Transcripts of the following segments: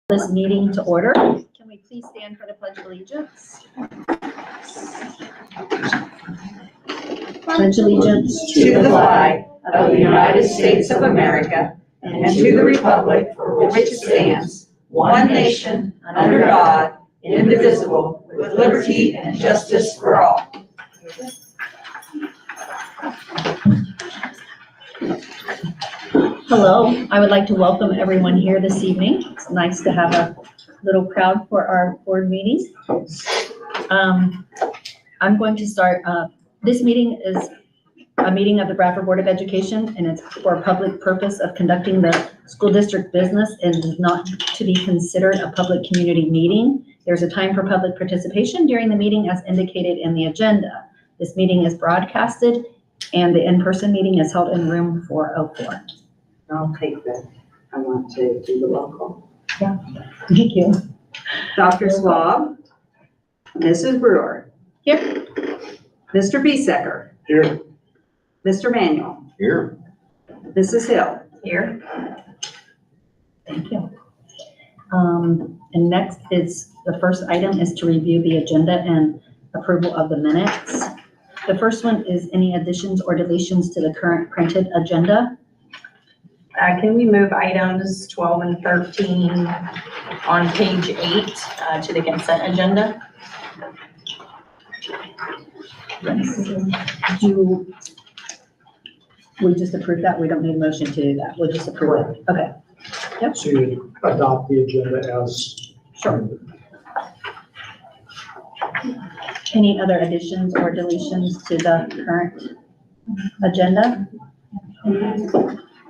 This meeting to order. Can we please stand for the Pledge of Allegiance? Pledge allegiance to the flag of the United States of America and to the republic for which it stands, one nation, under God, indivisible, with liberty and justice for all. Hello, I would like to welcome everyone here this evening. It's nice to have a little crowd for our board meeting. I'm going to start, this meeting is a meeting of the Bradford Board of Education, and it's for a public purpose of conducting the school district business and is not to be considered a public community meeting. There's a time for public participation during the meeting as indicated in the agenda. This meeting is broadcasted and the in-person meeting is held in room 404. I'll take that. I want to do the roll call. Yeah, thank you. Dr. Swab, Mrs. Brewer. Here. Mr. Biesecker. Here. Mr. Manuel. Here. Mrs. Hill. Here. Thank you. And next is, the first item is to review the agenda and approval of the minutes. The first one is any additions or deletions to the current printed agenda. Can we move items 12 and 13 on page 8 to the consent agenda? Do we just approve that? We don't need a motion to do that. We'll just approve it. Okay. Yep. So you adopt the agenda as. Sure. Any other additions or deletions to the current agenda?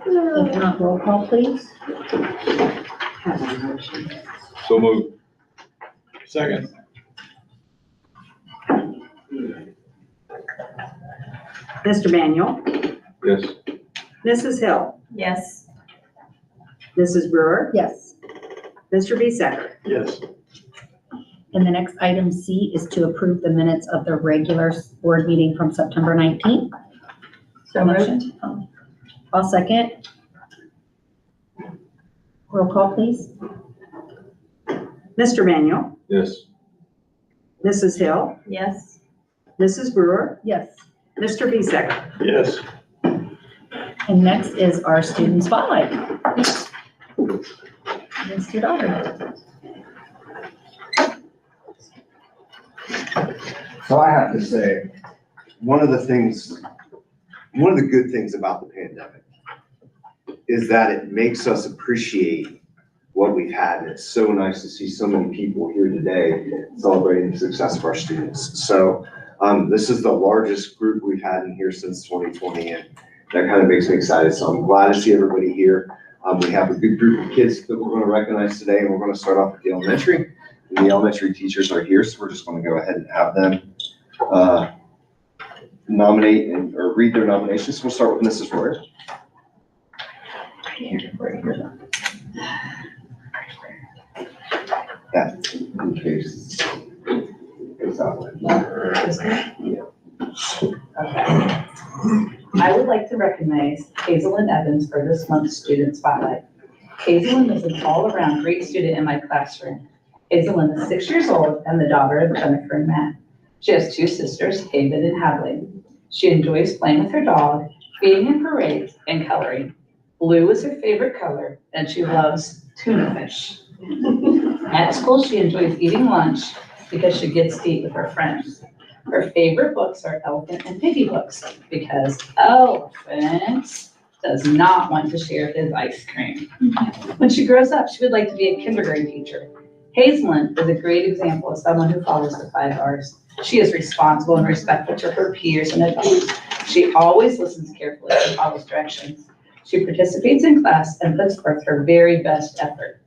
If not, roll call, please. Have a motion. So moved. Second. Mr. Manuel. Yes. Mrs. Hill. Yes. Mrs. Brewer. Yes. Mr. Biesecker. Yes. And the next item C is to approve the minutes of the regular board meeting from September 19th. So moved. I'll second. Roll call, please. Mr. Manuel. Yes. Mrs. Hill. Yes. Mrs. Brewer. Yes. Mr. Biesecker. Yes. And next is our student spotlight. Mr. Daughter. So I have to say, one of the good things about the pandemic is that it makes us appreciate what we've had. And it's so nice to see so many people here today celebrating the success of our students. So this is the largest group we've had in here since 2020, and that kind of makes me excited. So I'm glad to see everybody here. We have a good group of kids that we're going to recognize today, and we're going to start off with the elementary. And the elementary teachers are here, so we're just going to go ahead and have them nominate or read their nominations. We'll start with Mrs. Royer. Yeah, in case it's out. Okay. I would like to recognize Hazelyn Evans for this month's Student Spotlight. Hazelyn is an all-around great student in my classroom. Hazelyn is 6 years old and the daughter of Jennifer and Matt. She has 2 sisters, Haven and Hadley. She enjoys playing with her dog, being in parades, and coloring. Blue is her favorite color, and she loves tuna fish. At school, she enjoys eating lunch because she gets to eat with her friends. Her favorite books are Elephant and Piggy books because Elephant does not want to share his ice cream. When she grows up, she would like to be a kindergarten teacher. Hazelyn is a great example of someone who follows the 5 R's. She is responsible and respectful to her peers and adults. She always listens carefully and follows directions. She participates in class and puts forth her very best effort.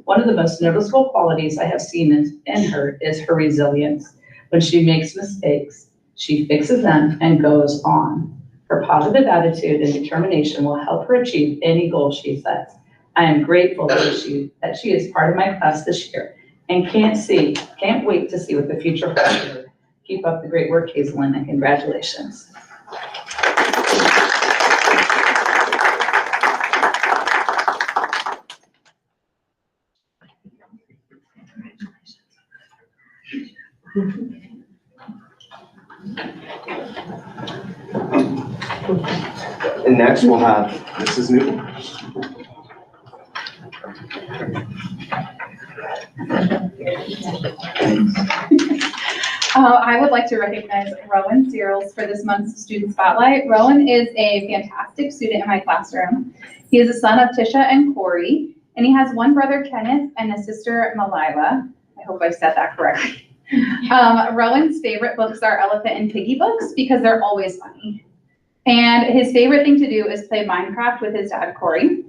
One of the most noticeable qualities I have seen in her is her resilience. When she makes mistakes, she fixes them and goes on. Her positive attitude and determination will help her achieve any goal she sets. I am grateful that she is part of my class this year and can't wait to see what the future holds for her. Keep up the great work, Hazelyn, and congratulations. And next we'll have Mrs. Newton. I would like to recognize Rowan Searles for this month's Student Spotlight. Rowan is a fantastic student in my classroom. He is the son of Tisha and Corey, and he has one brother, Kenneth, and a sister, Malila. I hope I said that correctly. Rowan's favorite books are Elephant and Piggy books because they're always funny. And his favorite thing to do is play Minecraft with his dad, Corey.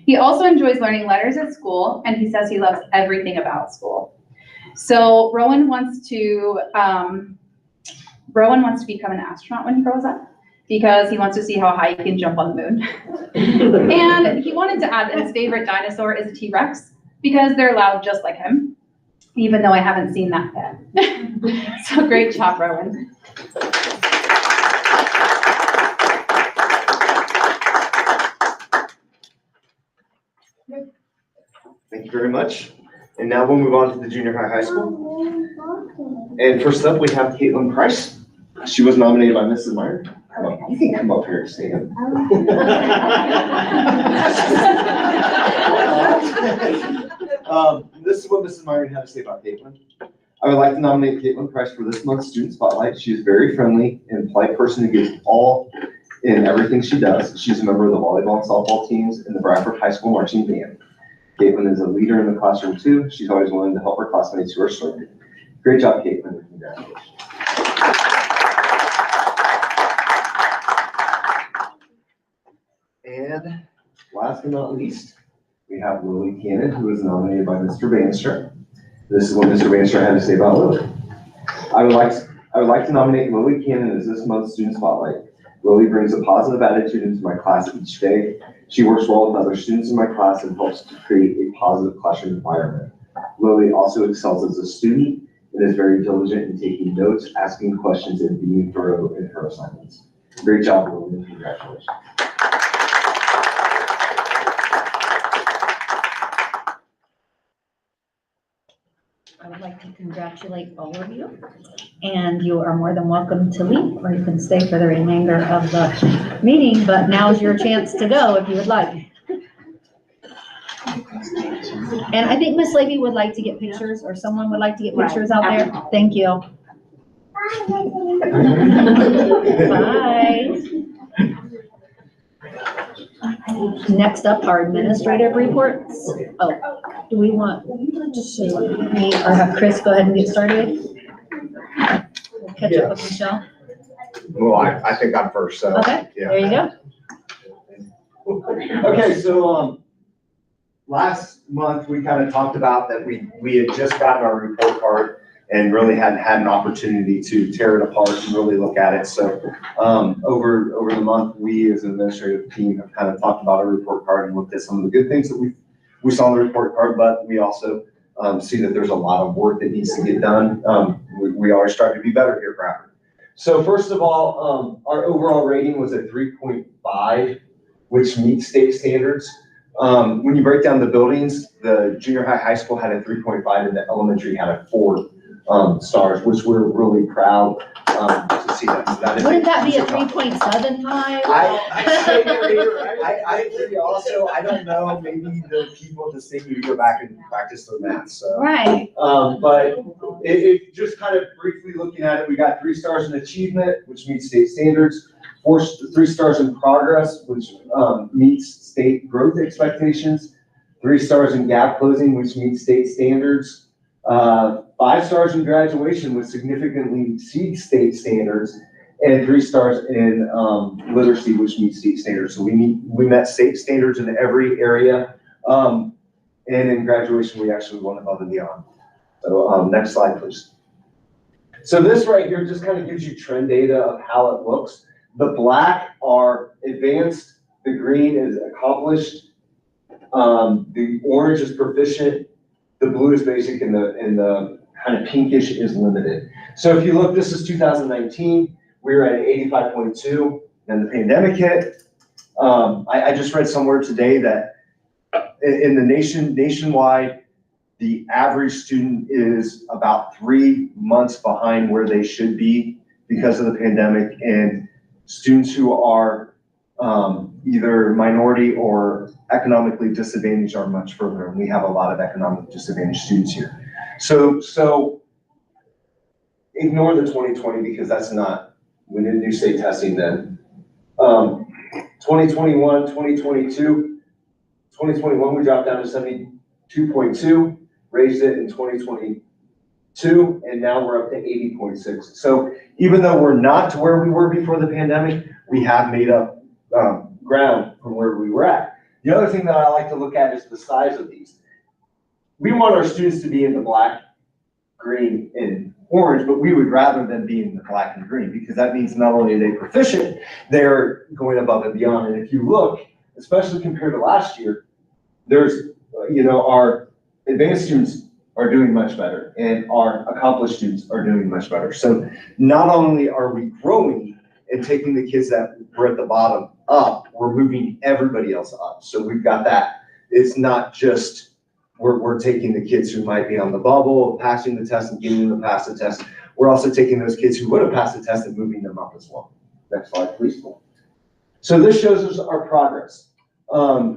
He also enjoys learning letters at school, and he says he loves everything about school. So Rowan wants to become an astronaut when he grows up because he wants to see how high he can jump on the moon. And he wanted to add that his favorite dinosaur is a T-Rex because they're loud just like him, even though I haven't seen that yet. So great job, Rowan. Thank you very much. And now we'll move on to the junior high school. And first up, we have Caitlin Price. She was nominated by Mrs. Meyer. Come on, you can come up here and stand. This is what Mrs. Meyer had to say about Caitlin. I would like to nominate Caitlin Price for this month's Student Spotlight. She is very friendly and polite person who gives all in everything she does. She's a member of the volleyball and softball teams in the Bradford High School marching band. Caitlin is a leader in the classroom too. She's always willing to help her classmates who are struggling. Great job, Caitlin. Congratulations. And last but not least, we have Lily Cannon, who was nominated by Mr. Bannister. This is what Mr. Bannister had to say about Lily. I would like to nominate Lily Cannon as this month's Student Spotlight. Lily brings a positive attitude into my class each day. She works well with other students in my class and helps to create a positive classroom environment. Lily also excels as a student and is very diligent in taking notes, asking questions, and being thorough in her assignments. Great job, Lily. Congratulations. I would like to congratulate all of you, and you are more than welcome to leave, or you can stay for the remainder of the meeting, but now's your chance to go if you would like. And I think Miss Levy would like to get pictures, or someone would like to get pictures out there. Thank you. Bye. Next up are administrative reports. Oh, do we want me or have Chris go ahead and get started? We'll catch up with Michelle. Well, I think I'm first, so. Okay, yeah. there you go. Okay, so last month we kind of talked about that we had just gotten our report card and really hadn't had an opportunity to tear it apart and really look at it. So over the month, we as an administrative team have kind of talked about our report card and looked at some of the good things that we saw in the report card, but we also see that there's a lot of work that needs to get done. We always strive to be better here at Bradford. So first of all, our overall rating was at 3.5, which meets state standards. When you break down the buildings, the junior high school had a 3.5 and the elementary had a 4 stars, which we're really proud to see that. Wouldn't that be a 3.75? I agree also. I don't know, maybe the people at the state need to go back and practice their math, so. Right. But it just kind of briefly looking at it, we got 3 stars in achievement, which meets state standards, 3 stars in progress, which meets state growth expectations, 3 stars in gap closing, which meets state standards, 5 stars in graduation, which significantly exceeds state standards, and 3 stars in literacy, which meets state standards. So we met state standards in every area, and in graduation we actually went above and beyond. So next slide, please. So this right here just kind of gives you trend data of how it looks. The black are advanced, the green is accomplished, the orange is proficient, the blue is basic, and the kind of pinkish is limited. So if you look, this is 2019, we were at 85.2, then the pandemic hit. I just read somewhere today that in the nationwide, the average student is about 3 months behind where they should be because of the pandemic, and students who are either minority or economically disadvantaged are much further, and we have a lot of economically disadvantaged students here. So ignore the 2020 because that's not, we didn't do state testing then. 2021, 2022, 2021 we dropped down to 72.2, raised it in 2022, and now we're up to 80.6. So even though we're not to where we were before the pandemic, we have made up ground from where we were at. The other thing that I like to look at is the size of these. We want our students to be in the black, green, and orange, but we would rather them be in the black and green because that means not only are they proficient, they're going above and beyond. And if you look, especially compared to last year, there's, our advanced students are doing much better and our accomplished students are doing much better. So not only are we growing and taking the kids that were at the bottom up, we're moving everybody else up. So we've got that. It's not just we're taking the kids who might be on the bubble, passing the test and getting them to pass the test. We're also taking those kids who would have passed the test and moving them up as well. Next slide, please. So this shows us our progress.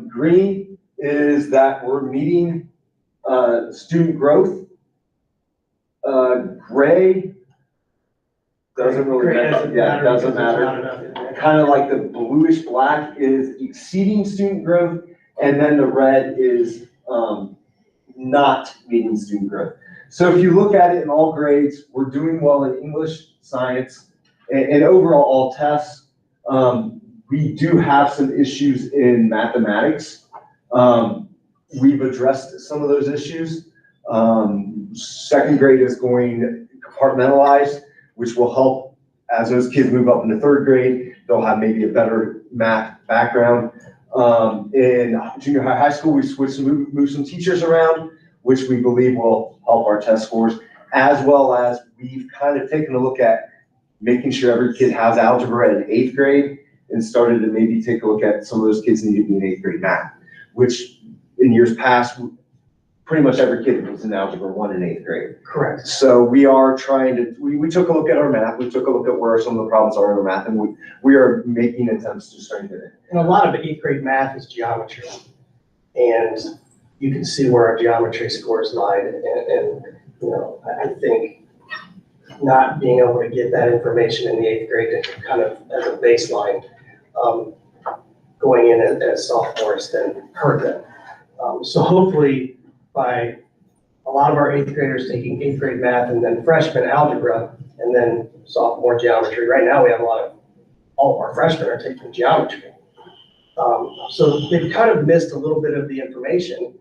Green is that we're meeting student growth. Gray doesn't really matter. Yeah, it doesn't matter. Kind of like the bluish black is exceeding student growth, and then the red is not meeting student growth. So if you look at it in all grades, we're doing well in English, science, and overall all tests. We do have some issues in mathematics. We've addressed some of those issues. Second grade is going compartmentalized, which will help as those kids move up into third grade. They'll have maybe a better math background. In junior high school, we switched and moved some teachers around, which we believe will help our test scores, as well as we've kind of taken a look at making sure every kid has algebra in 8th grade and started to maybe take a look at some of those kids need to be in 8th grade math, which in years past, pretty much every kid was in algebra 1 in 8th grade. Correct. So we are trying to, we took a look at our math, we took a look at where some of the problems are in our math, and we are making attempts to strengthen it. And a lot of 8th grade math is geometry. And you can see where our geometry scores lie. And I think not being able to get that information in the 8th grade to kind of as a baseline, going in as sophomores then hurt them. So hopefully by a lot of our 8th graders taking 8th grade math and then freshman algebra and then sophomore geometry. Right now we have all of our freshmen are taking geometry. So they've kind of missed a little bit of the information.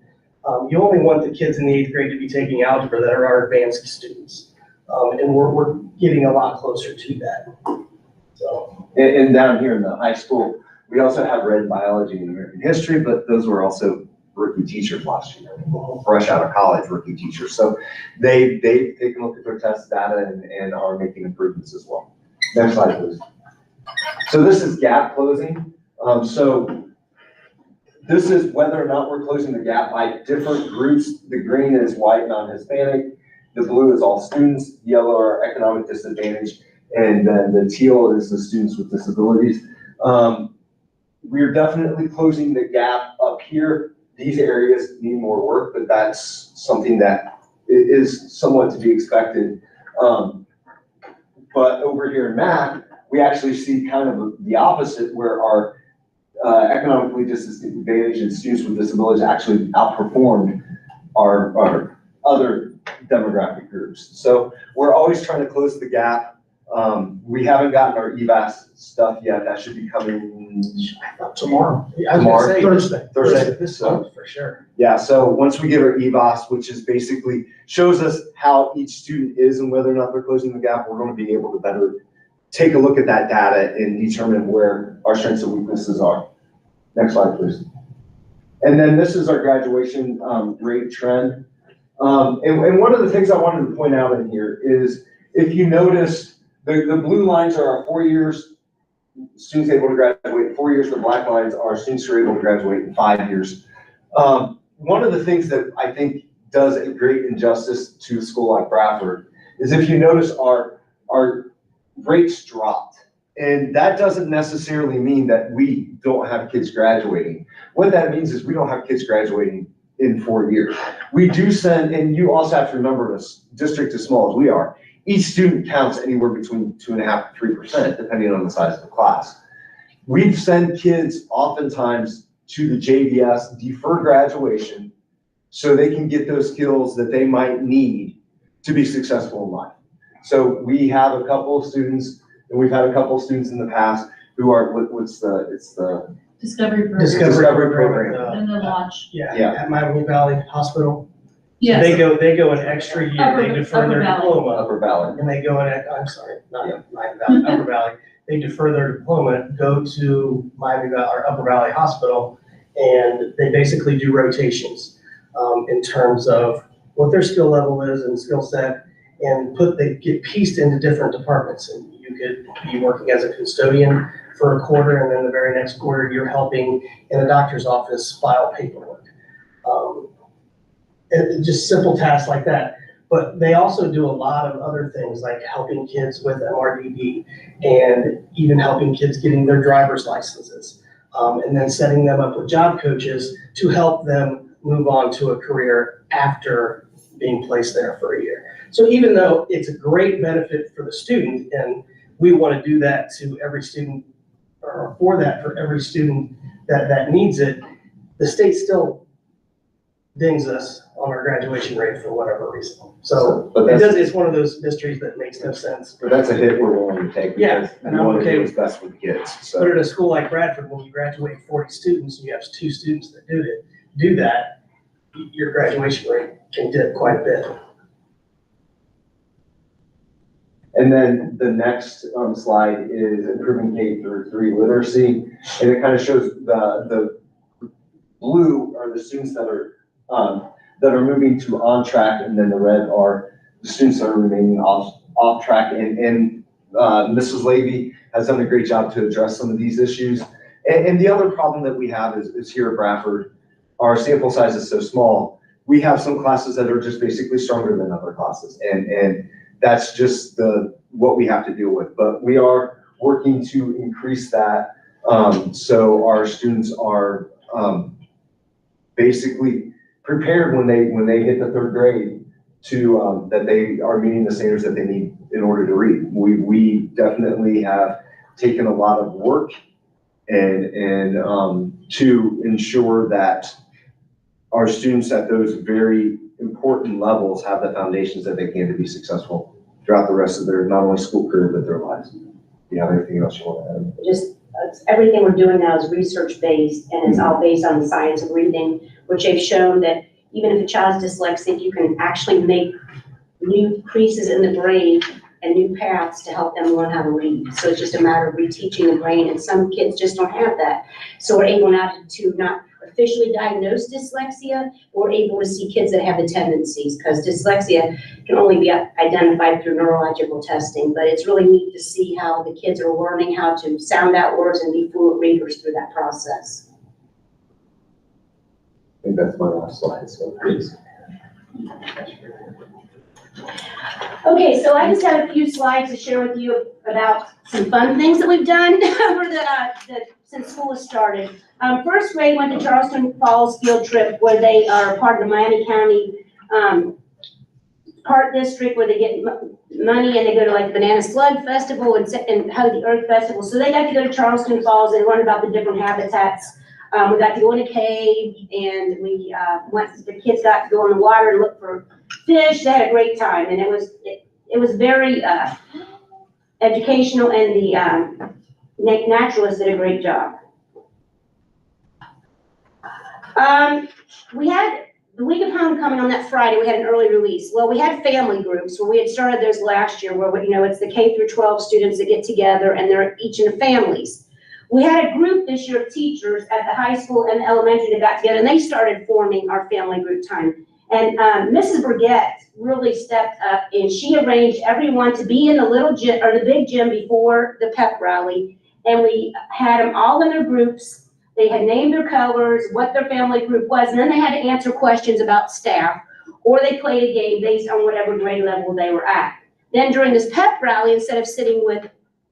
You only want the kids in the 8th grade to be taking algebra that are our advanced students. And we're getting a lot closer to that. So. And down here in the high school, we also have read biology and American history, but those were also rookie teachers last year, fresh out of college rookie teachers. So they've taken a look at their test data and are making improvements as well. Next slide, please. So this is gap closing. So this is whether or not we're closing the gap by different groups. The green is white, non-Hispanic. The blue is all students. The yellow are economic disadvantage. And then the teal is the students with disabilities. We're definitely closing the gap up here. These areas need more work, but that's something that is somewhat to be expected. But over here in math, we actually see kind of the opposite, where our economically disadvantaged students with disabilities actually outperformed our other demographic groups. So we're always trying to close the gap. We haven't gotten our EVAS stuff yet. That should be coming Tomorrow. Thursday. This So, month for sure. yeah, so once we get our EVAS, which is basically shows us how each student is and whether or not they're closing the gap, we're going to be able to better take a look at that data and determine where our strengths and weaknesses are. Next slide, please. And then this is our graduation rate trend. And one of the things I wanted to point out in here is, if you notice, the blue lines are our 4 years, students able to graduate in 4 years. The black lines are students who are able to graduate in 5 years. One of the things that I think does a great injustice to a school like Bradford is, if you notice, our rates dropped. And that doesn't necessarily mean that we don't have kids graduating. What that means is we don't have kids graduating in 4 years. We do send, and you also have to remember this district as small as we are, each student counts anywhere between 2.5% to 3%, depending on the size of the class. We send kids oftentimes to the JVS, defer graduation, so they can get those skills that they might need to be successful in life. So we have a couple of students, and we've had a couple of students in the past who are, it's the Discovery program. Discovery program. And the launch. Yeah, Yeah. at Miami Valley Hospital. Yes. They go an extra year, they defer their Upper Valley. diploma, Upper Valley. and they go in, I'm sorry, not Miami Valley, Upper Valley. They defer their diploma, go to Miami Valley, or Upper Valley Hospital, and they basically do rotations, in terms of what their skill level is and skill set, and they get pieced into different departments. And you could be working as a custodian for a quarter, and then the very next quarter, you're helping in a doctor's office file paperwork. And just simple tasks like that. But they also do a lot of other things, like helping kids with MRDD, and even helping kids getting their driver's licenses. And then setting them up with job coaches to help them move on to a career after being placed there for a year. So even though it's a great benefit for the student, and we want to do that to every student, or for every student that needs it, the state still dings us on our graduation rate for whatever reason. So it's one of those mysteries that makes no sense. But that's a hit we're willing to take. Yeah, because and we I'm want to okay do with what's best for the kids, But so. at a school like Bradford, when you graduate 40 students, and you have 2 students that do that, your graduation rate can dip quite a bit. And then the next slide is improving K-3 literacy. And it kind of shows the blue are the students that are moving to on track, and then the red are the students that are remaining off track. And Mrs. Levy has done a great job to address some of these issues. And the other problem that we have is here at Bradford, our sample size is so small. We have some classes that are just basically stronger than other classes. And that's just what we have to deal with. But we are working to increase that, so our students are basically prepared when they hit the 3rd grade to that they are meeting the standards that they need in order to read. We definitely have taken a lot of work and to ensure that our students at those very important levels have the foundations that they can to be successful throughout the rest of their, not only school career, but their lives. Do you have anything else you want to add? Just, everything we're doing now is research-based, and it's all based on the science of reading, which they've shown that even if a child's dyslexic, you can actually make new creases in the brain and new paths to help them learn how to read. So it's just a matter of reteaching the brain, and some kids just don't have that. So we're able now to not officially diagnose dyslexia, we're able to see kids that have the tendencies, because dyslexia can only be identified through neurological testing, but it's really neat to see how the kids are learning how to sound out words and be fluent readers through that process. I think that's my last slide, so please. Okay, so I just have a few slides to share with you about some fun things that we've done over since school has started. First grade went to Charleston Falls field trip, where they are part of the Miami County Park District, where they get money, and they go to like the Banana Slug Festival and Hug the Earth Festival. So they got to go to Charleston Falls and learn about the different habitats. We got to go in a cave, and the kids got to go in the water and look for fish. They had a great time, and it was very educational, and the naturalists did a great job. We had the week of homecoming on that Friday. We had an early release. Well, we had family groups where we had started those last year, where it's the K through 12 students that get together, and they're each in families. We had a group this year of teachers at the high school and the elementary that got together, and they started forming our family group time. And Mrs. Burgett really stepped up, and she arranged everyone to be in the little gym, or the big gym, before the pep rally. And we had them all in their groups. They had named their colors, what their family group was, and then they had to answer questions about staff, or they played a game based on whatever grade level they were at. Then during this pep rally, instead of sitting with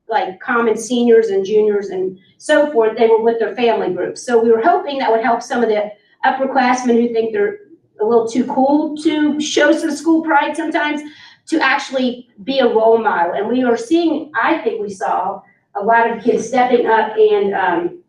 like common seniors and juniors and so forth, they were with their family groups. So we were hoping that would help some of the upperclassmen who think they're a little too cool to show some school pride sometimes, to actually be a role model. And we are seeing, I think we saw a lot of kids stepping up and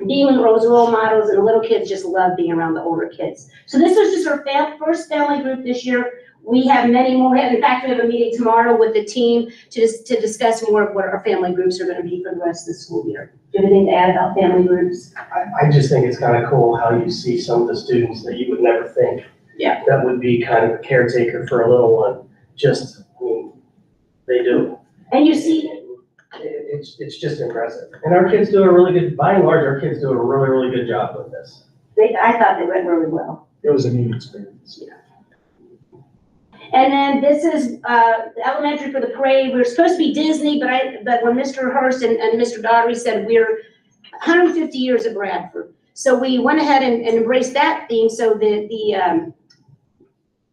being those role models, and the little kids just love being around the older kids. So this was just our first family group this year. We have many more. In fact, we have a meeting tomorrow with the team to discuss more of what our family groups are going to be for the rest of the school year. Do you have anything to add about family groups? I just think it's kind of cool how you see some of the students that you would never think. Yeah. That would be kind of a caretaker for a little one. Just, I mean, they do. And you see, It's just impressive. And our kids do a really good, by and large, our kids do a really, really good job with this. I thought they went really well. It was a neat experience. And then this is the elementary for the parade. We were supposed to be Disney, but when Mr. Hurst and Mr. Daugherty said we're 150 years at Bradford. So we went ahead and embraced that theme. So the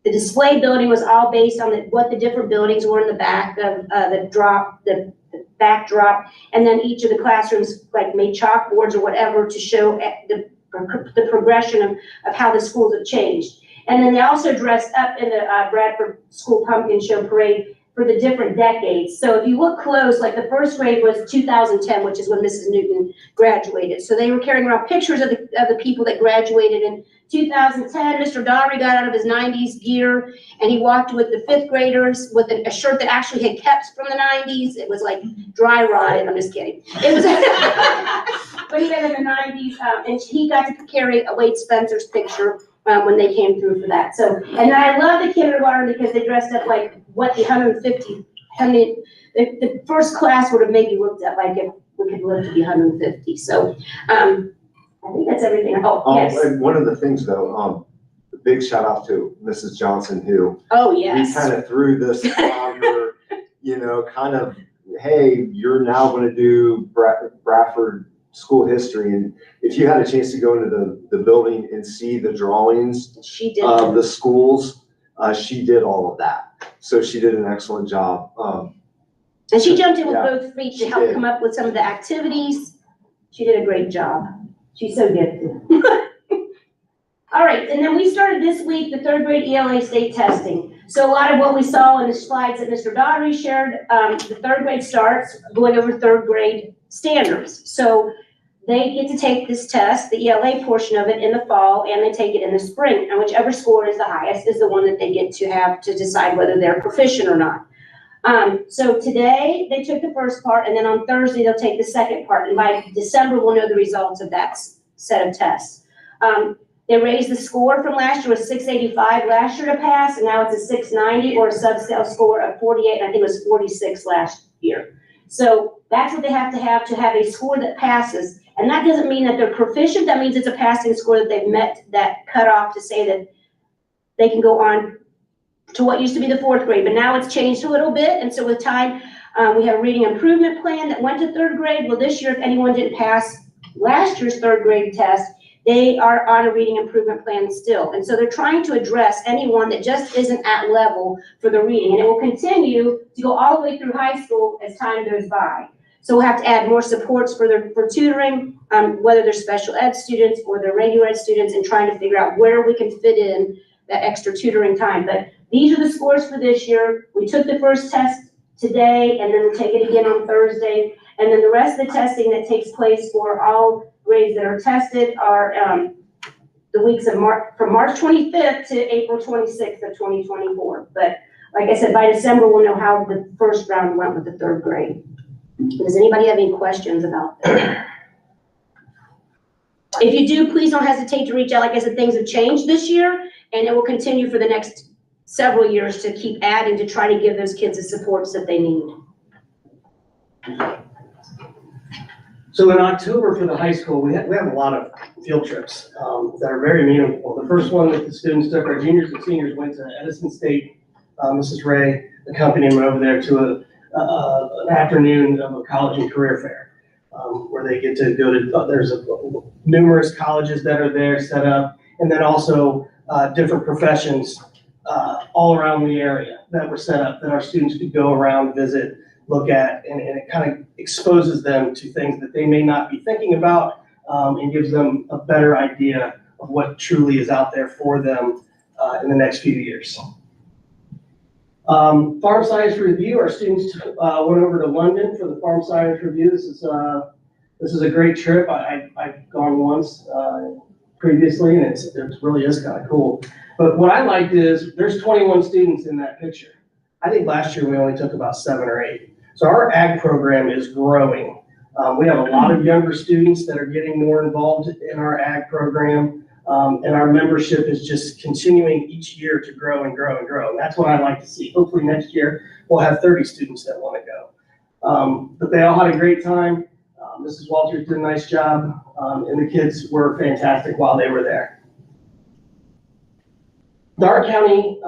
display building was all based on what the different buildings were in the back of the backdrop. And then each of the classrooms like made chalkboards or whatever to show the progression of how the schools have changed. And then they also dressed up in the Bradford School Pumpkin Show Parade for the different decades. So if you look close, like the first grade was 2010, which is when Mrs. Newton graduated. So they were carrying around pictures of the people that graduated in 2010. Mr. Daugherty got out of his 90s gear and he walked with the fifth graders with a shirt that actually had kept from the 90s. It was like dry rotted. I'm just kidding. It was, but he had in the 90s, and he got to carry Wade Spencer's picture when they came through for that. So, and I love the kindergarten because they dressed up like what the 150, the first class would have maybe looked at like if we could live to be 150. So, I think that's everything. Oh, yes. And one of the things though, the big shout out to Mrs. Johnson, who Oh, yes. we kind of threw this on her, kind of, hey, you're now going to do Bradford school history. And if you had a chance to go into the building and see the drawings She did. of the schools, she did all of that. So she did an excellent job. And she jumped in with Yeah, both feet to she help did. come up with some of the activities. She did a great job. She's so gifted. All right, and then we started this week the third grade ELA state testing. So a lot of what we saw in the slides that Mr. Daugherty shared, the third grade starts going over third grade standards. So they get to take this test, the ELA portion of it, in the fall, and they take it in the spring. And whichever score is the highest is the one that they get to have to decide whether they're proficient or not. So today they took the first part, and then on Thursday they'll take the second part. And by December, we'll know the results of that set of tests. They raised the score from last year, was 685 last year to pass, and now it's a 690 or a sub-scale score of 48, and I think it was 46 last year. So that's what they have to have a score that passes. And that doesn't mean that they're proficient. That means it's a passing score that they've met that cutoff to say that they can go on to what used to be the fourth grade. But now it's changed a little bit. And so with time, we have a reading improvement plan that went to third grade. Well, this year, if anyone didn't pass last year's third grade test, they are on a reading improvement plan still. And so they're trying to address anyone that just isn't at level for the reading. And it will continue to go all the way through high school as time goes by. So we'll have to add more supports for tutoring, whether they're special ed students or they're regular ed students, and trying to figure out where we can fit in that extra tutoring time. But these are the scores for this year. We took the first test today, and then we'll take it again on Thursday. And then the rest of the testing that takes place for all grades that are tested are the weeks of from March 25th to April 26th of 2024. But like I said, by December, we'll know how the first round went with the third grade. Does anybody have any questions about that? If you do, please don't hesitate to reach out. Like I said, things have changed this year, and it will continue for the next several years to keep adding to try to give those kids the supports that they need. So in October for the high school, we have a lot of field trips that are very meaningful. The first one that the students took, our juniors and seniors, went to Edison State. Mrs. Ray accompanied them over there to an afternoon of a college and career fair, where they get to go to, there's numerous colleges that are there set up, and then also different professions all around the area that were set up that our students could go around, visit, look at, and it kind of exposes them to things that they may not be thinking about, and gives them a better idea of what truly is out there for them in the next few years. Farm Science Review, our students went over to London for the Farm Science Review. This is a great trip. I've gone once previously, and it really is kind of cool. But what I liked is there's 21 students in that picture. I think last year we only took about 7 or 8. So our ag program is growing. We have a lot of younger students that are getting more involved in our ag program. And our membership is just continuing each year to grow and grow and grow. And that's what I like to see. Hopefully next year we'll have 30 students that want to go. But they all had a great time. Mrs. Walters did a nice job, and the kids were fantastic while they were there. Dark County,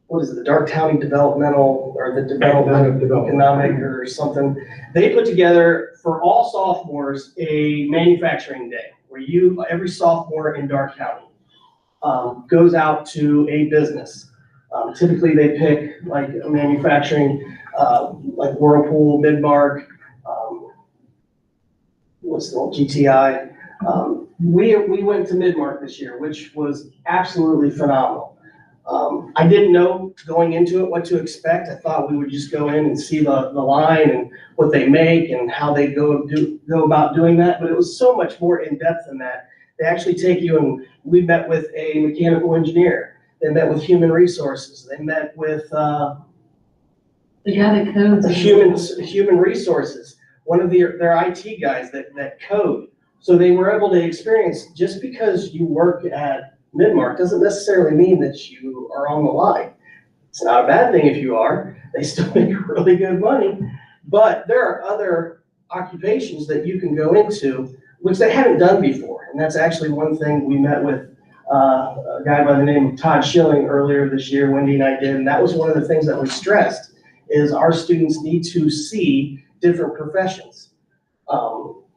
what is it, the Dark County Developmental, or the Development Economic or something, they put together for all sophomores a manufacturing day where every sophomore in Dark County goes out to a business. Typically they pick like a manufacturing, like Whirlpool, Midmark, what's the GTI. We went to Midmark this year, which was absolutely phenomenal. I didn't know going into it what to expect. I thought we would just go in and see the line and what they make and how they go about doing that, but it was so much more in depth than that. They actually take you, and we met with a mechanical engineer. They met with human resources. They met with The guy that codes. human resources, one of their IT guys that code. So they were able to experience, just because you work at Midmark doesn't necessarily mean that you are on the line. It's not a bad thing if you are. They still make really good money. But there are other occupations that you can go into, which they haven't done before. And that's actually one thing we met with a guy by the name of Todd Schilling earlier this year, Wendy and I did. And that was one of the things that we stressed, is our students need to see different professions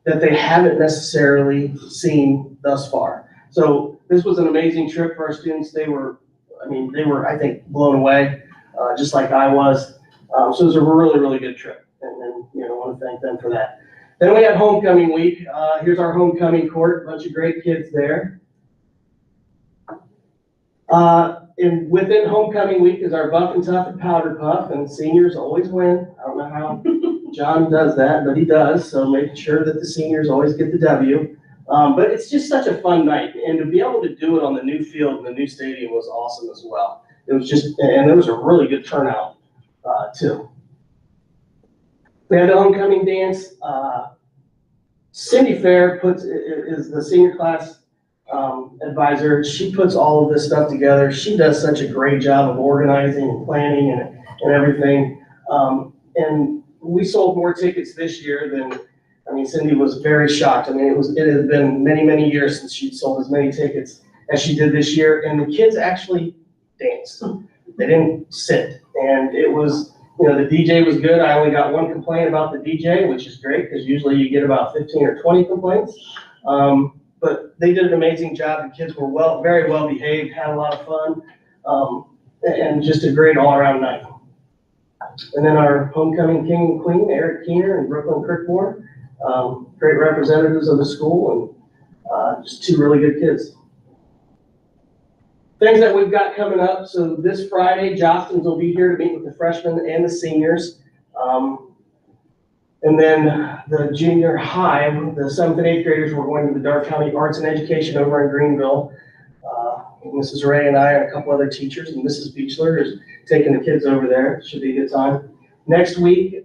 that they haven't necessarily seen thus far. So this was an amazing trip for our students. They were, I think, blown away, just like I was. So it was a really, really good trip. And I want to thank them for that. Then we had homecoming week. Here's our homecoming court, a bunch of great kids there. And within homecoming week is our Buff and Tough and Powder Puff, and seniors always win. I don't know how John does that, but he does. So making sure that the seniors always get the W. But it's just such a fun night, and to be able to do it on the new field and the new stadium was awesome as well. It was just, and there was a really good turnout too. We had the homecoming dance. Cindy Fair is the senior class advisor. She puts all of this stuff together. She does such a great job of organizing and planning and everything. And we sold more tickets this year than, Cindy was very shocked. It had been many, many years since she'd sold as many tickets as she did this year. And the kids actually danced. They didn't sit. And it was, the DJ was good. I only got one complaint about the DJ, which is great because usually you get about 15 or 20 complaints. But they did an amazing job. The kids were very well behaved, had a lot of fun, and just a great all around night. And then our homecoming king and queen, Eric Keener and Brooklyn Kirkmore, great representatives of the school, and just two really good kids. Things that we've got coming up. So this Friday, Jostens will be here to meet with the freshmen and the seniors. And then the junior high, the 7th and 8th graders, we're going to the Dark County Arts and Education over in Greenville. Mrs. Ray and I and a couple other teachers, and Mrs. Beechler is taking the kids over there. It should be a good time. Next week,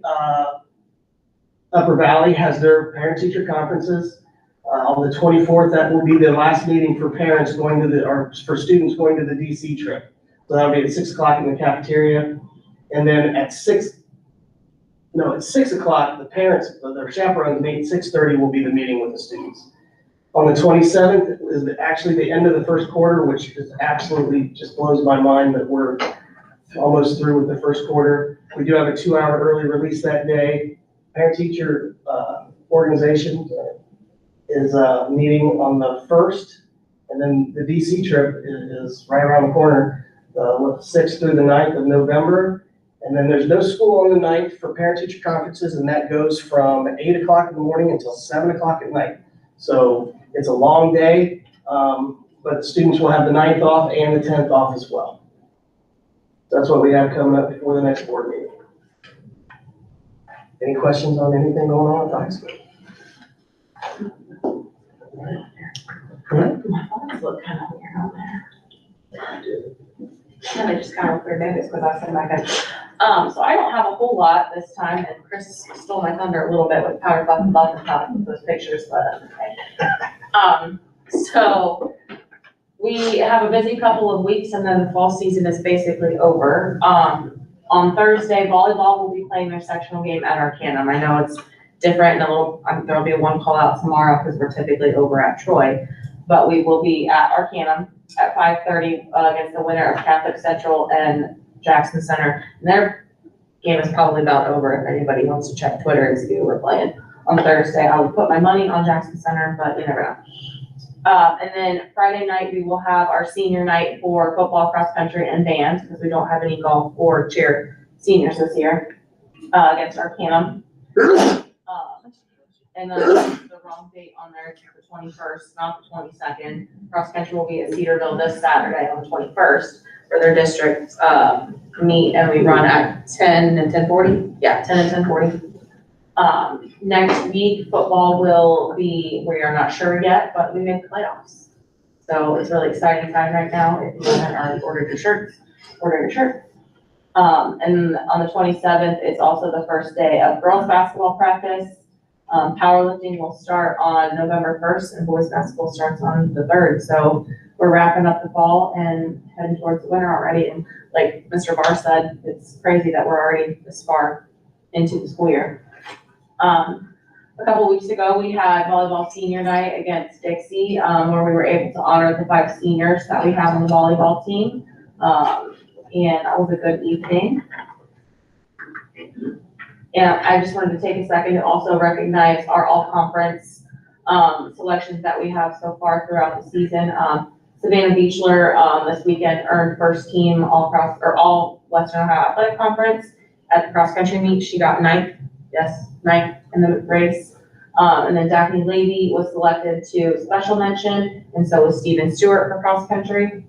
Upper Valley has their parent-teacher conferences. On the 24th, that will be the last meeting for parents going to for students going to the DC trip. So that'll be at 6 o'clock in the cafeteria. And then at 6 o'clock, the parents, their chaperones meet. 6:30 will be the meeting with the students. On the 27th is actually the end of the first quarter, which is absolutely just blows my mind that we're almost through with the first quarter. We do have a 2-hour early release that day. Parent-teacher organization is meeting on the 1st, and then the DC trip is right around the corner. 6th through the 9th of November. And then there's no school on the 9th for parent-teacher conferences, and that goes from 8 o'clock in the morning until 7 o'clock at night. So it's a long day, but the students will have the 9th off and the 10th off as well. That's what we have coming up before the next board meeting. Any questions on anything going on at high school? My phones look kind of weird on there. And they just kind of look weird, maybe it's because I said my good. So I don't have a whole lot this time, and Chris stole my thunder a little bit with Power Buff and Buff and Top with those pictures, but okay. So we have a busy couple of weeks, and then the fall season is basically over. On Thursday, volleyball will be playing their sectional game at Arcanum. I know it's different and a little, there'll be one call out tomorrow because we're typically over at Troy, but we will be at Arcanum at 5:30 against the winner of Catholic Central and Jackson Center. And their game is probably about over if anybody wants to check Twitter and see who we're playing on Thursday. I would put my money on Jackson Center, but you never know. And then Friday night, we will have our senior night for football, cross country, and band, because we don't have any golf or cheer seniors this year, against Arcanum. And then the wrong date on there, it's the 21st, not the 22nd. Cross country will be at Cedarville this Saturday on the 21st for their district, meet, and we run at 10 and 10:40. Yeah, 10 and 10:40. Next week, football will be, we are not sure yet, but we make playoffs. So it's really exciting time right now. If you haven't already ordered your shirts, order your shirt. And on the 27th, it's also the first day of girls basketball practice. Powerlifting will start on November 1st and boys basketball starts on the 3rd. So we're wrapping up the fall and heading towards the winter already. And like Mr. Barr said, it's crazy that we're already this far into the school year. A couple weeks ago, we had volleyball senior night against Dixie, where we were able to honor the 5 seniors that we have on the volleyball team. And that was a good evening. And I just wanted to take a second to also recognize our all-conference selections that we have so far throughout the season. Savannah Beechler this weekend earned first team all Western Ohio Athletic Conference at the cross-country meet. She got 9th. Yes, 9th in the race. And then Daphne Levy was selected to special mention, and so was Steven Stewart for cross country.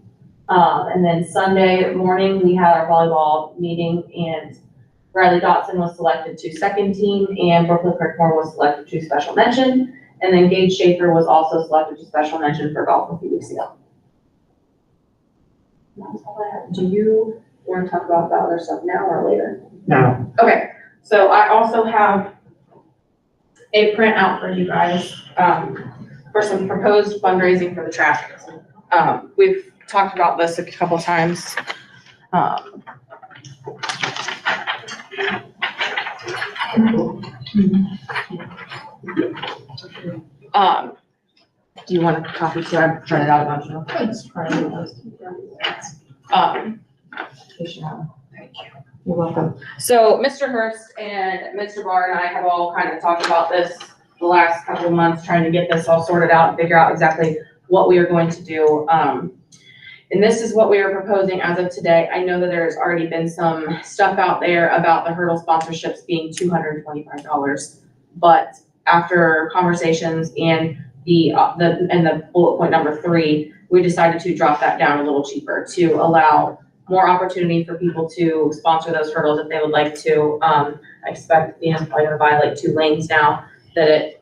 And then Sunday morning, we had our volleyball meeting, and Riley Dotson was selected to second team, and Brooklyn Crickmore was selected to special mention. And then Gage Schaefer was also selected to special mention for golf a few weeks ago. That's all I have. Do you want to talk about the other stuff now or later? Now, Okay. So I also have a printout for you guys, for some proposed fundraising for the trash. We've talked about this a couple times. Do you want a copy too? I printed out a bunch of them. You should have them. Thank you. You're welcome. So Mr. Hurst and Mr. Barr and I have all kind of talked about this the last couple of months, trying to get this all sorted out and figure out exactly what we are going to do. And this is what we are proposing as of today. I know that there's already been some stuff out there about the hurdle sponsorships being $225, but after conversations and the bullet point number 3, we decided to drop that down a little cheaper to allow more opportunity for people to sponsor those hurdles if they would like to. I expect the probably gonna buy like 2 lanes now that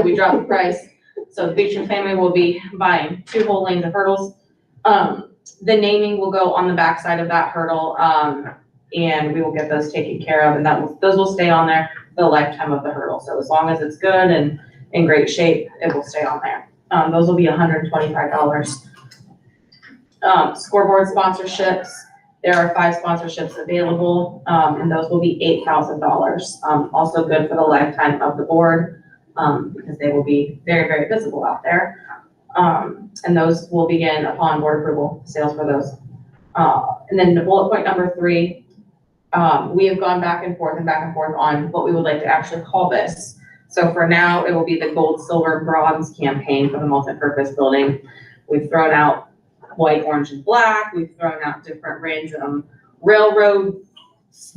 we dropped the price. So the Beecham family will be buying 2 whole lanes of hurdles. The naming will go on the back side of that hurdle, and we will get those taken care of, and those will stay on there for the lifetime of the hurdle. So as long as it's good and in great shape, it will stay on there. Those will be $125. Scoreboard sponsorships, there are 5 sponsorships available, and those will be $8,000. Also good for the lifetime of the board, because they will be very, very visible out there. And those will begin upon board approval, sales for those. And then the bullet point number 3, we have gone back and forth on what we would like to actually call this. So for now, it will be the gold, silver, bronze campaign for the multi-purpose building. We've thrown out white, orange, and black. We've thrown out different random railroad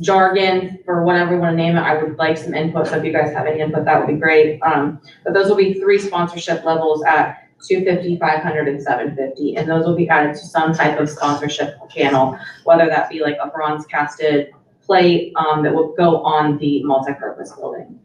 jargon for whatever we want to name it. I would like some input, so if you guys have any input, that would be great. But those will be 3 sponsorship levels at $250, $500, and $750, and those will be added to some type of sponsorship channel, whether that be like a bronze casted plate that will go on the multi-purpose building.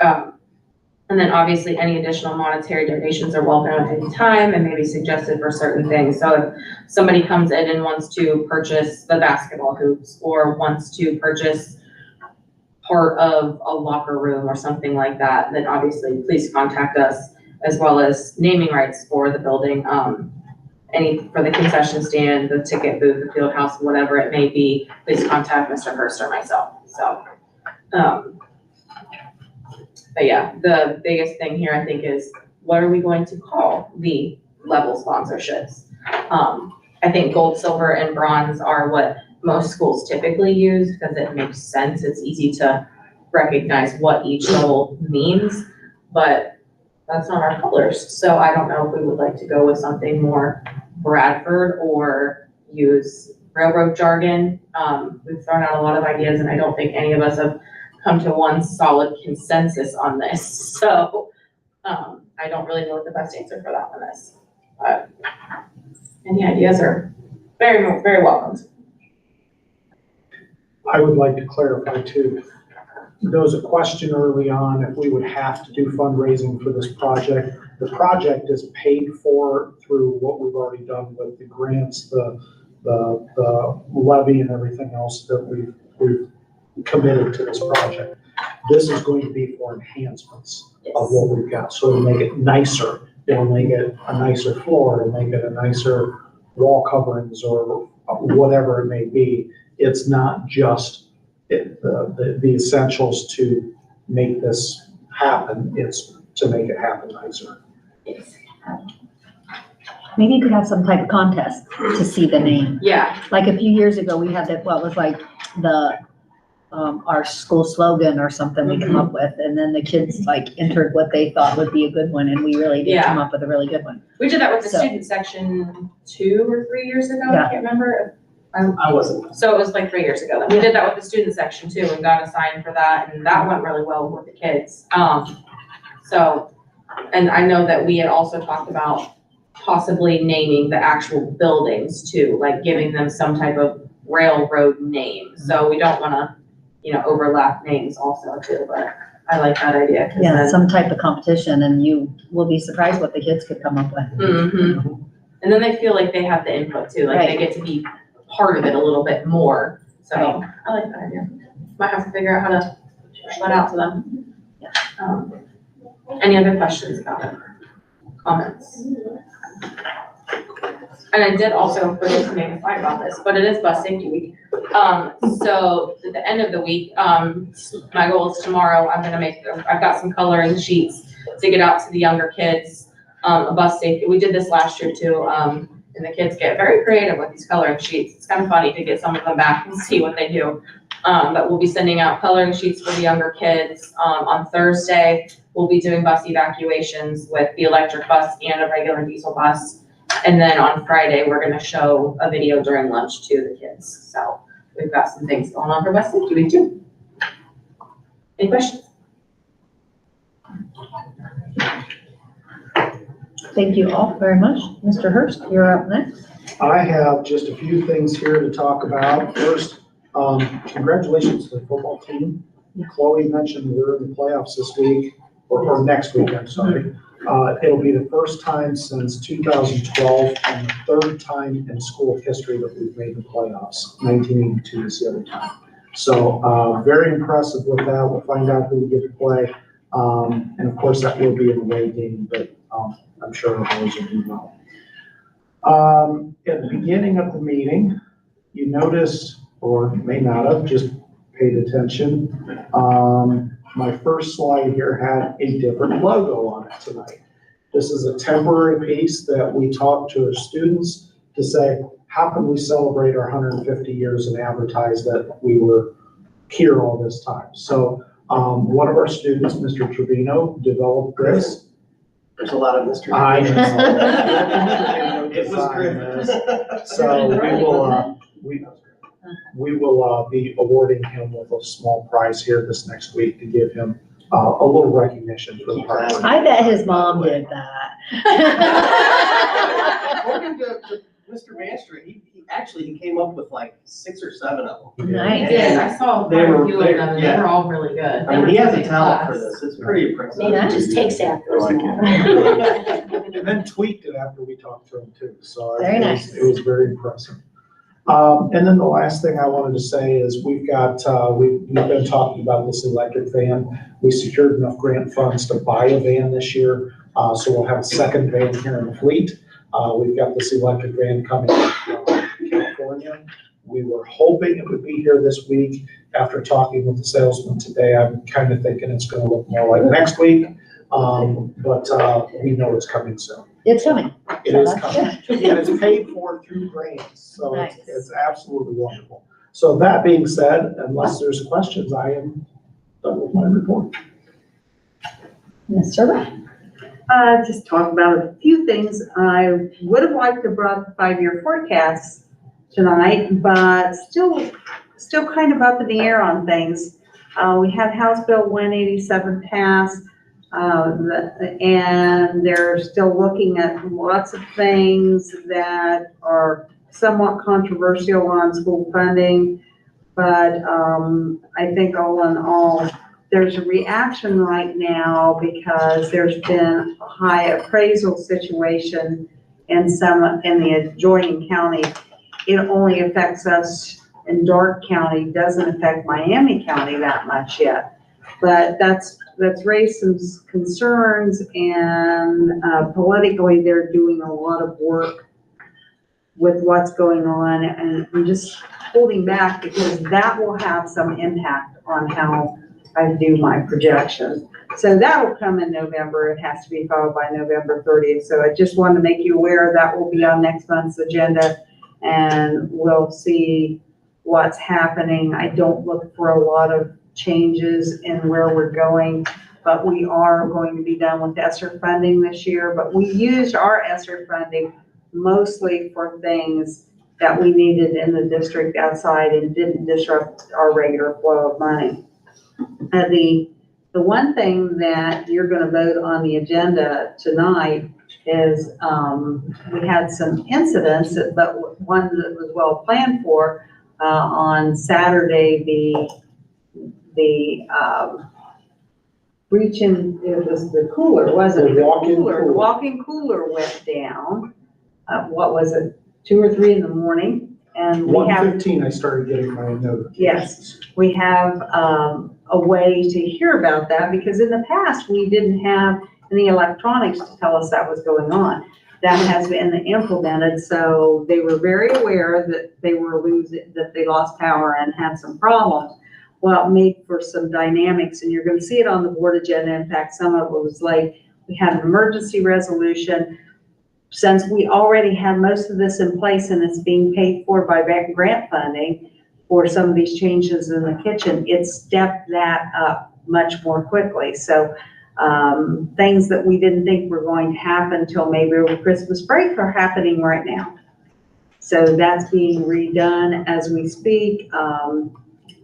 And then obviously any additional monetary donations are welcome at any time and may be suggested for certain things. So if somebody comes in and wants to purchase the basketball hoops or wants to purchase part of a locker room or something like that, then obviously please contact us, as well as naming rights for the building, for the concession stand, the ticket booth, the field house, whatever it may be, please contact Mr. Hurst or myself. So, but yeah, the biggest thing here I think is, what are we going to call the level sponsorships? I think gold, silver, and bronze are what most schools typically use because it makes sense. It's easy to recognize what each level means, but that's not our colors. So I don't know if we would like to go with something more Bradford or use railroad jargon. We've thrown out a lot of ideas and I don't think any of us have come to one solid consensus on this. So I don't really know what the best answer for that one is. But any ideas are very, very welcomed. I would like to clarify too. There was a question early on if we would have to do fundraising for this project. The project is paid for through what we've already done with the grants, the levy and everything else that we've committed to this project. This is going to be for enhancements of what we've got. So it'll make it nicer. It'll make it a nicer floor. It'll make it a nicer wall coverings or whatever it may be. It's not just the essentials to make this happen. It's to make it happen nicer. Maybe you could have some type of contest to see the name. Yeah. Like a few years ago, we had that, what was like our school slogan or something we come up with, and then the kids like entered what they thought would be a good one, and we really did come up with a really good one. We did that with the So- student section 2 or 3 years ago. Yeah. I can't remember. I wasn't. So it was like 3 years ago. We did that with the student section too and got a sign for that, and that went really well with the kids. So, and I know that we had also talked about possibly naming the actual buildings too, like giving them some type of railroad name. So we don't wanna, overlap names also too, but I like that idea. 'Cause Yeah, then- some type of competition, and you will be surprised what the kids could come up with. Mhm. And then they feel like they have the input too, like they get to be part of it a little bit more. So I like that idea. Might have to figure out how to push that out to them. Any other questions about it? Comments? And I did also put in something to fight about this, but it is bus safety week. So at the end of the week, my goal is tomorrow, I've got some coloring sheets to get out to the younger kids. A bus safety, we did this last year too. And the kids get very creative with these coloring sheets. It's kind of funny to get some of them back and see what they do. But we'll be sending out coloring sheets for the younger kids. On Thursday, we'll be doing bus evacuations with the electric bus and a regular diesel bus. And then on Friday, we're gonna show a video during lunch to the kids. So we've got some things going on for bus safety week too. Any questions? Thank you all very much. Mr. Hurst, you're up next. I have just a few things here to talk about. First, congratulations to the football team. Chloe mentioned we're in the playoffs this week, or next week, I'm sorry. It'll be the first time since 2012 and the third time in school history that we've made the playoffs. 1982 is the other time. So very impressive with that. We'll find out who we get to play. And of course, that will be an away game, but I'm sure the boys will do well. At the beginning of the meeting, you noticed, or may not have, just paid attention. My first slide here had a different logo on it tonight. This is a temporary piece that we talked to our students to say, how can we celebrate our 150 years and advertise that we were here all this time? So one of our students, Mr. Trevino, developed this. There's a lot of mystery. I know. great It was design great. is. So we will be awarding him with a small prize here this next week to give him a little recognition for the hard work. I bet his mom did that. According to Mr. Master, he came up with like 6 or 7 of them. Nice. He did, I saw They quite a were- few of they- them, and they yeah. were all really good. I mean, he has a They were talent for class. this. It's pretty impressive. Maybe he just takes after us. And then tweaked it after we talked to him too, so. Very nice. It was very impressive. And then the last thing I wanted to say is we've got, we've been talking about this electric van. We secured enough grant funds to buy a van this year, so we'll have a second van here in the fleet. We've got this electric van coming from California. We were hoping it would be here this week. After talking with the salesman today, I'm kind of thinking it's gonna look more like next week. But we know it's coming soon. It's coming. It is coming. And it's paid for through grants, so Nice. it's absolutely wonderful. So that being said, unless there's questions, I am done with my report. Mr. Ryan. Just talk about a few things. I would have liked to brought the 5-year forecast tonight, but still kind of up in the air on things. We had House Bill 187 passed, and they're still looking at lots of things that are somewhat controversial on school funding. But I think all in all, there's a reaction right now because there's been a high appraisal situation in the adjoining county. It only affects us in Dark County, doesn't affect Miami County that much yet. But that's raised some concerns, and politically, they're doing a lot of work with what's going on, and I'm just holding back because that will have some impact on how I do my projections. So that will come in November. It has to be followed by November 30th. So I just want to make you aware that will be on next month's agenda, and we'll see what's happening. I don't look for a lot of changes in where we're going, but we are going to be done with ESSER funding this year. But we used our ESSER funding mostly for things that we needed in the district outside and didn't disrupt our regular flow of money. The one thing that you're going to vote on the agenda tonight is we had some incidents, but one that was well planned for on Saturday. The it was the cooler, wasn't it? The walk-in cooler. The walk-in cooler went down. What was it, 2 or 3 in the morning? And we have 1:15, I started getting my notifications. Yes. We have a way to hear about that because in the past, we didn't have any electronics to tell us that was going on. That has been implemented, so they were very aware that they lost power and had some problems. Well, it made for some dynamics, and you're going to see it on the board agenda. In fact, some of it was like, we had an emergency resolution. Since we already have most of this in place and it's being paid for by grant funding for some of these changes in the kitchen, it stepped that up much more quickly. So things that we didn't think were going to happen till maybe over Christmas break are happening right now. So that's being redone as we speak.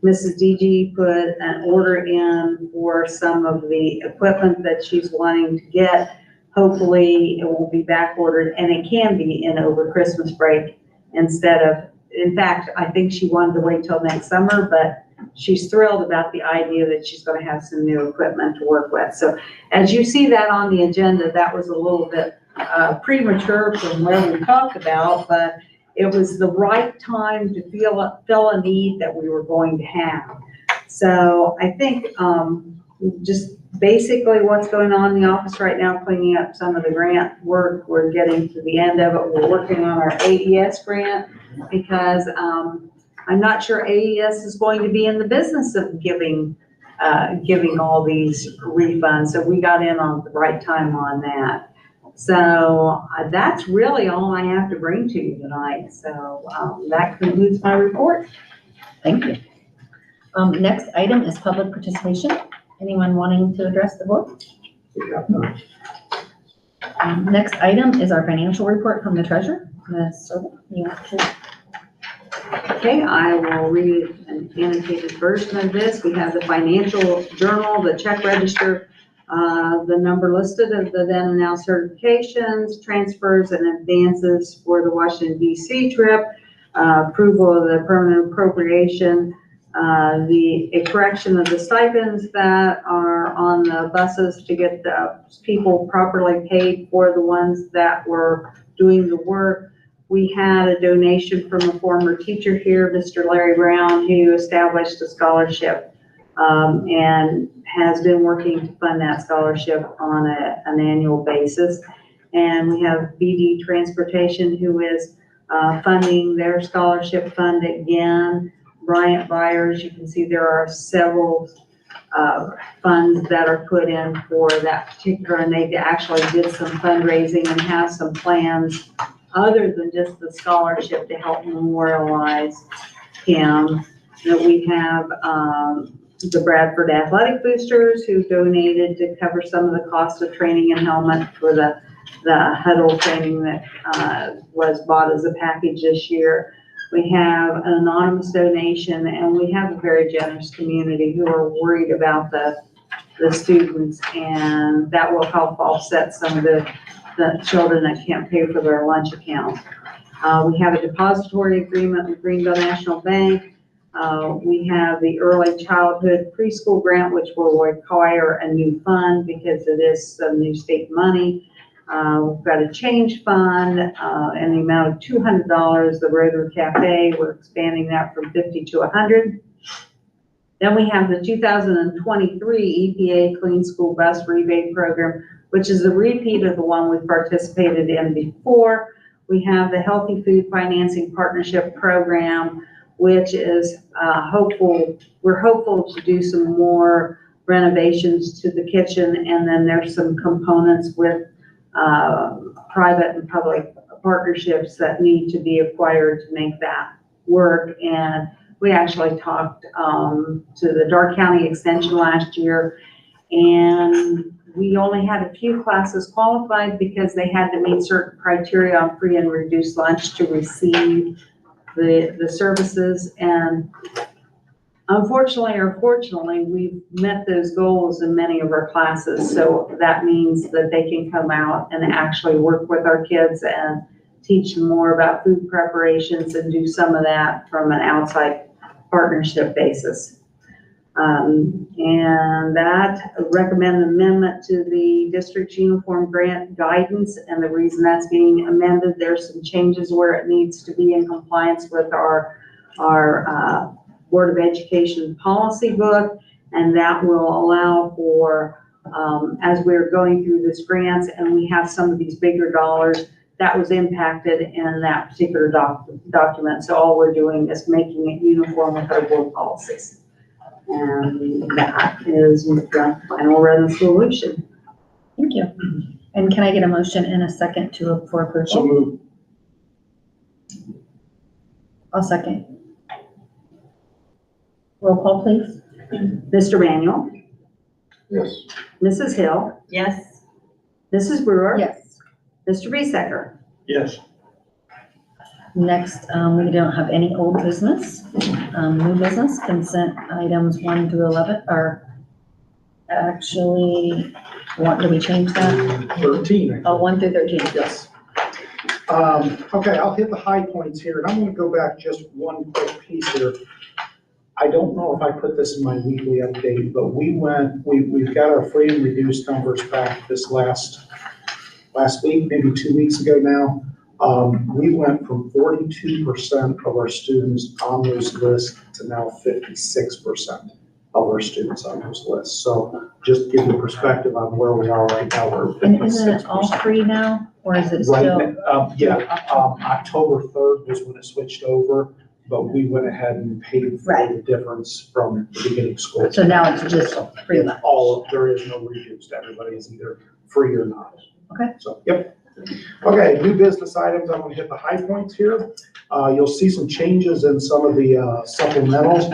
Mrs. DG put an order in for some of the equipment that she's wanting to get. Hopefully it will be back ordered, and it can be in over Christmas break instead of, in fact, I think she wanted to wait till next summer, but she's thrilled about the idea that she's going to have some new equipment to work with. So as you see that on the agenda, that was a little bit premature from where we talked about, but it was the right time to fill a need that we were going to have. So I think just basically what's going on in the office right now, cleaning up some of the grant work. We're getting to the end of it. We're working on our AES grant because I'm not sure AES is going to be in the business of giving all these refunds. So we got in on the right time on that. So that's really all I have to bring to you tonight. So that concludes my report. Thank you. Next item is public participation. Anyone wanting to address the board? Next item is our financial report from the treasurer. Ms. Searle, you want to? Okay, I will read an annotated version of this. We have the financial journal, the check register, the number listed of the then and now certifications, transfers and advances for the Washington DC trip, approval of the permanent appropriation, a correction of the stipends that are on the buses to get the people properly paid for the ones that were doing the work. We had a donation from a former teacher here, Mr. Larry Brown, who established a scholarship and has been working to fund that scholarship on an annual basis. And we have BD Transportation, who is funding their scholarship fund again. Bryant Byers, you can see there are several funds that are put in for that particular, and they actually did some fundraising and have some plans other than just the scholarship to help memorialize him. That we have the Bradford Athletic Boosters, who donated to cover some of the cost of training and helmet for the huddle training that was bought as a package this year. We have an anonymous donation, and we have a very generous community who are worried about the students, and that will help offset some of the children that can't pay for their lunch account. We have a depository agreement with Greenville National Bank. We have the early childhood preschool grant, which will require a new fund because it is some new state money. We've got a change fund in the amount of $200. The Rotary Cafe, we're expanding that from 50 to 100. Then we have the 2023 EPA Clean School Bus Rebate Program, which is a repeat of the one we participated in before. We have the Healthy Food Financing Partnership Program, which is we're hopeful to do some more renovations to the kitchen, and then there's some components with private and public partnerships that need to be acquired to make that work. And we actually talked to the Dark County Extension last year, and we only had a few classes qualified because they had to meet certain criteria on free and reduced lunch to receive the services. And unfortunately or fortunately, we've met those goals in many of our classes. So that means that they can come out and actually work with our kids and teach them more about food preparations and do some of that from an outside partnership basis. And that recommend amendment to the district's uniform grant guidance. And the reason that's being amended, there's some changes where it needs to be in compliance with our Board of Education policy book. And that will allow for, as we're going through this grants and we have some of these bigger dollars, that was impacted in that particular document. So all we're doing is making it uniform with our board policies. And that is the final resolution. Thank you. And can I get a motion in a second for approval? So moved. I'll second. Roll call, please. Mr. Manuel, Yes. Mrs. Hill, Yes. Mrs. Brewer. Yes. Mr. Biesecker. Yes. Next, we don't have any old business. New business, consent items 1 through 11 are actually, do we change that? 13. Oh, 1 through 13. Yes. Okay, I'll hit the high points here, and I'm gonna go back just one quick piece here. I don't know if I put this in my weekly update, but we've got our free and reduced numbers back this last week, maybe 2 weeks ago now. We went from 42% of our students on those lists to now 56% of our students on those lists. So just give you perspective on where we are right now. We're 56%. And isn't it all free now, or is it Right still? now, October 3rd was when it switched over, but we went ahead and paid for Right. the difference from the beginning of school. So now it's just free lunch. There is no reduced, everybody is either free or not. Okay. So, yep. Okay, new business items, I'm gonna hit the high points here. You'll see some changes in some of the supplementals.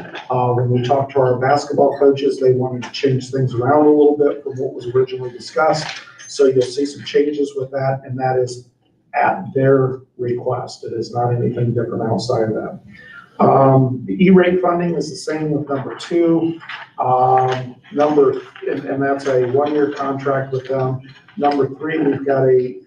When we talked to our basketball coaches, they wanted to change things around a little bit from what was originally discussed. So you'll see some changes with that, and that is at their request. It is not anything different outside of that. The E-rate funding is the same with number 2. And that's a 1-year contract with them. Number 3, we've got a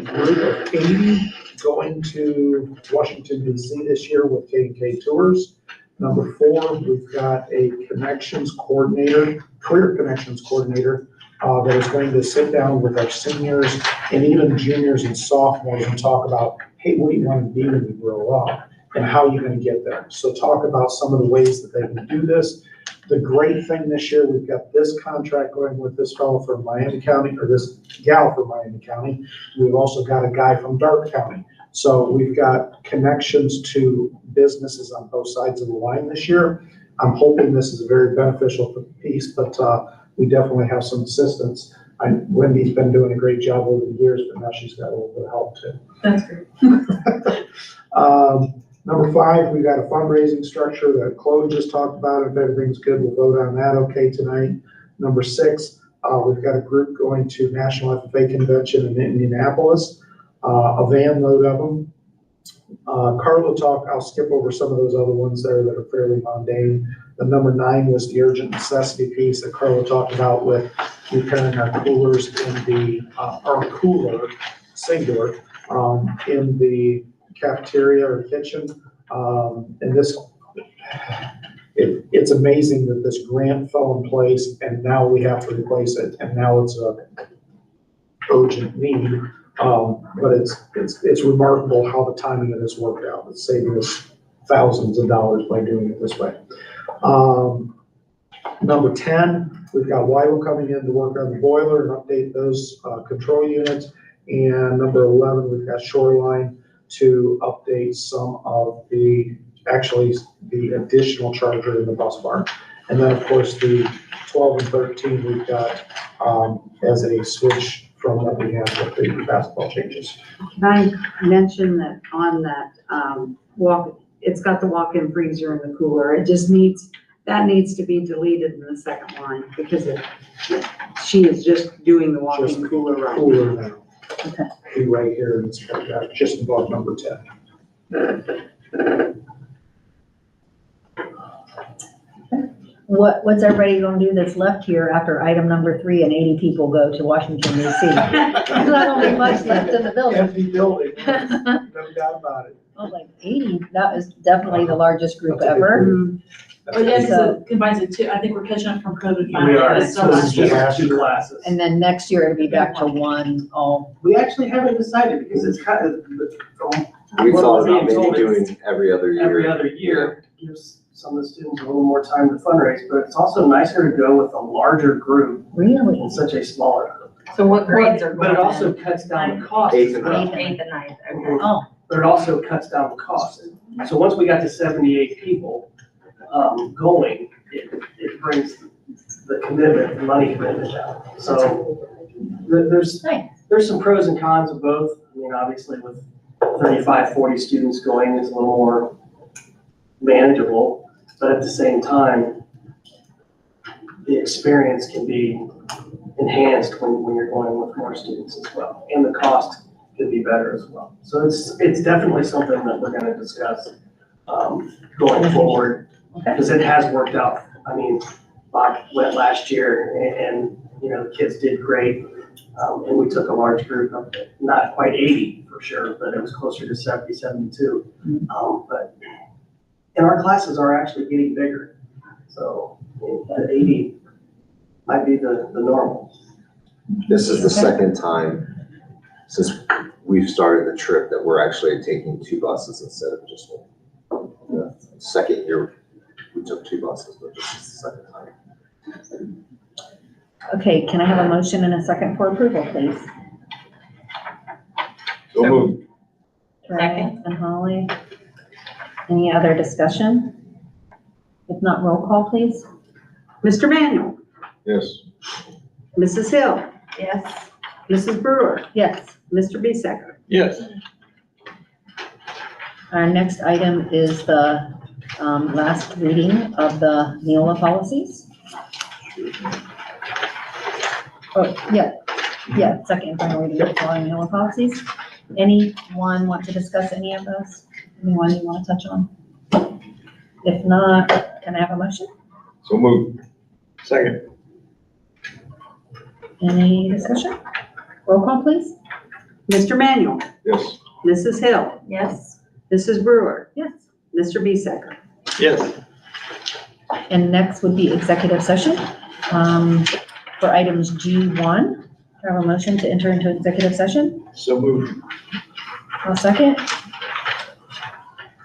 group of 80 going to Washington DC this year with K&K Tours. Number 4, we've got a connections coordinator, career connections coordinator, that is going to sit down with our seniors and even juniors and sophomores and talk about, hey, what do you want to be when you grow up? And how you're going to get there. So talk about some of the ways that they can do this. The great thing this year, we've got this contract going with this fellow from Miami County, or this gal from Miami County. We've also got a guy from Dark County. So we've got connections to businesses on both sides of the line this year. I'm hoping this is a very beneficial piece, but we definitely have some assistance. Wendy's been doing a great job over the years, but now she's got a little bit of help too. That's great. Number 5, we've got a fundraising structure that Chloe just talked about. If everything's good, we'll vote on that okay tonight. Number 6, we've got a group going to National FFA Convention in Indianapolis, a van load of them. Carla talked, I'll skip over some of those other ones there that are fairly mundane. The number 9 was the urgent necessity piece that Carla talked about with repairing our coolers in the, our cooler, singular, in the cafeteria or kitchen. And this, it's amazing that this grant fell in place and now we have to replace it. And now it's a urgent need. But it's remarkable how the timing of this worked out. It's saving us thousands of dollars by doing it this way. Number 10, we've got Wylo coming in to work on the boiler and update those control units. And number 11, we've got Shoreline to update some of the additional charger in the bus bar. And then of course the 12 and 13 we've got as a switch from what we have with the basketball changes. Can I mention that on that it's got the walk-in freezer and the cooler. It just needs to be deleted in the second line because she is just doing the walk-in cooler right now. Cooler now. Okay. Be right here and it's just above number 10. What's everybody gonna do that's left here after item number 3 and 80 people go to Washington DC? There's not only much left in the building. Empty building, no doubt about it. I was like, 80, that is definitely the largest group That's a big ever. group. Oh, yeah, because it combines it too. I think we're catching up from COVID. We are, It's so so much. it's just 2 classes. And then next year it'll be back to 1 all. We actually haven't decided because it's kind of, We What thought was about being maybe told is doing every other year. every other year gives some of the students a little more time to fundraise, but it's also nicer to go with a larger group Really? than such a smaller group. So what grades are But it going also in? cuts down the cost. 8th as and well. 8th and 9th, okay. Oh, But it also cuts down the cost. So once we got to 78 people going, it brings the commitment, the money commitment down. So there's some pros and cons of both. I mean, obviously with 35, 40 students going, it's a little more manageable, but at the same time, the experience can be enhanced when you're going with more students as well, and the cost could be better as well. So it's definitely something that we're going to discuss going forward, because it has worked out. I mean, Bob went last year and you know, the kids did great. And we took a large group of, not quite 80 for sure, but it was closer to 70, 72. And our classes are actually getting bigger. So at 80 might be the normal. This is the second time since we've started the trip that we're actually taking 2 buses instead of just 1. The second year, we took 2 buses, but this is the second time. okay, can I have a motion and a second for approval, please? So moved. Trey and Holly. Any other discussion? If not, roll call, please. Mr. Manuel, Yes. Mrs. Hill, Yes. Mrs. Brewer, Yes. Mr. Bisecker. Yes. Our next item is the last reading of the Neola policies. Oh, yeah, Yeah, second and final reading of the following annual policies. Anyone want to discuss any of those? Anyone you want to touch on? If not, can I have a motion? So moved. Second. Any discussion? Roll call, please. Mr. Manuel, Yes. Mrs. Hill, Yes. Mrs. Brewer, Yes. Mr. Bisecker. Yes. And next would be executive session. For items G1, can I have a motion to enter into executive session? So moved. I'll second.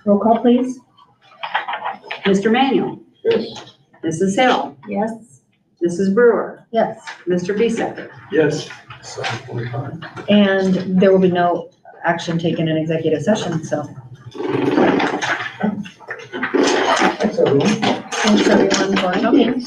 Roll call, please. Mr. Manuel, Yes. Mrs. Hill, Yes. Mrs. Brewer, Yes. Mr. Bisecker. Yes. 7:45. And there will be no action taken in executive session, so Thanks, everyone. thanks everyone for coming.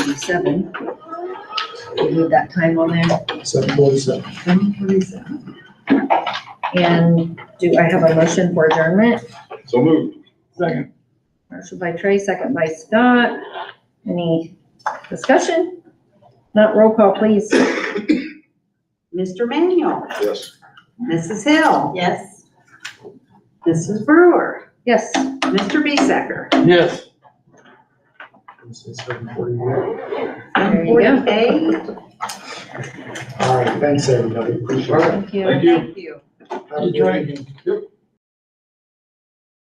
7:47. We'll leave that time on there. 7:47. 7:47. And do I have a motion for adjournment? So moved. Second. Motion by Trey, second by Scott. Any discussion? Not roll call, please. Mr. Manuel, Yes. Mrs. Hill, Yes. Mrs. Brewer, Yes. Mr. Bisecker. Yes. This is 7:48. There you go. 48. All right, thanks, everybody. Appreciate it. Thank you. Thank you. Thank you. Have a good evening. Yep.